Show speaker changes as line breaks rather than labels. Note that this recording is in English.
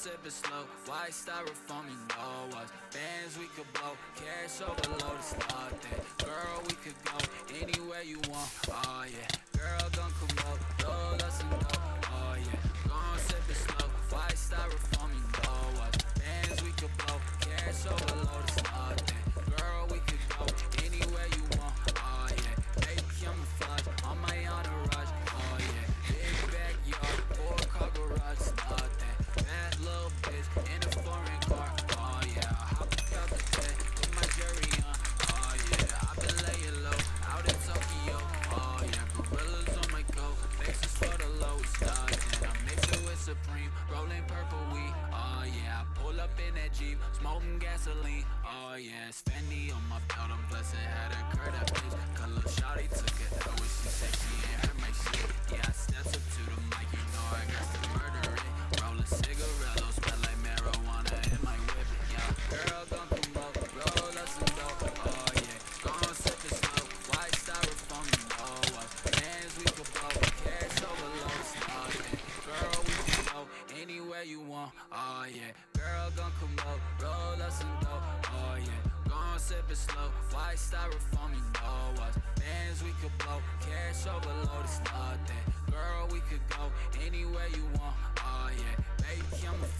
sip it slow. White styrofoam, you know us. Bands we could blow, cash overload, it's nothing. Girl, we could go anywhere you want. Oh yeah, girl, gon' come up, roll us and go. Oh yeah, gon' sip it slow. White styrofoam, you know us. Bands we could blow, cash overload, it's nothing. Girl, we could go anywhere you want. Oh yeah, make camouflage on my entourage. Oh yeah, big backyard, 4-car garage, it's nothing. Bad little bitch in a foreign car. Oh yeah, hop out the bed, put my jury on. Oh yeah, I've been laying low out in Tokyo. Oh yeah, gorillas on my coat, faces for the low, it's nothing. I mix it with Supreme, rolling purple weed. Oh yeah, I pull up in that Jeep, smoking gasoline. Oh yeah, it's Fendi on my belt, I'm blessed, had a curd that bitch. Cause lil' shawty took it out when she said she ain't heard my shit. Yeah, I steps up to the mic, you know I got to murder it. Rollin' cigarillos, smell like marijuana in my whip. Yeah, girl gon' come up, roll us some dope. Oh yeah, gon' sip it slow, white styrofoam, you know us. Bands we could blow, cash overload, it's nothing. Girl, we can go anywhere you want. Oh yeah, girl gon' come up, roll us some dope. Oh yeah, gon' sip it slow, white styrofoam, you know us. Bands we could blow, cash overload, it's nothing. Girl, we could go anywhere you want. Oh yeah, baby, I'm a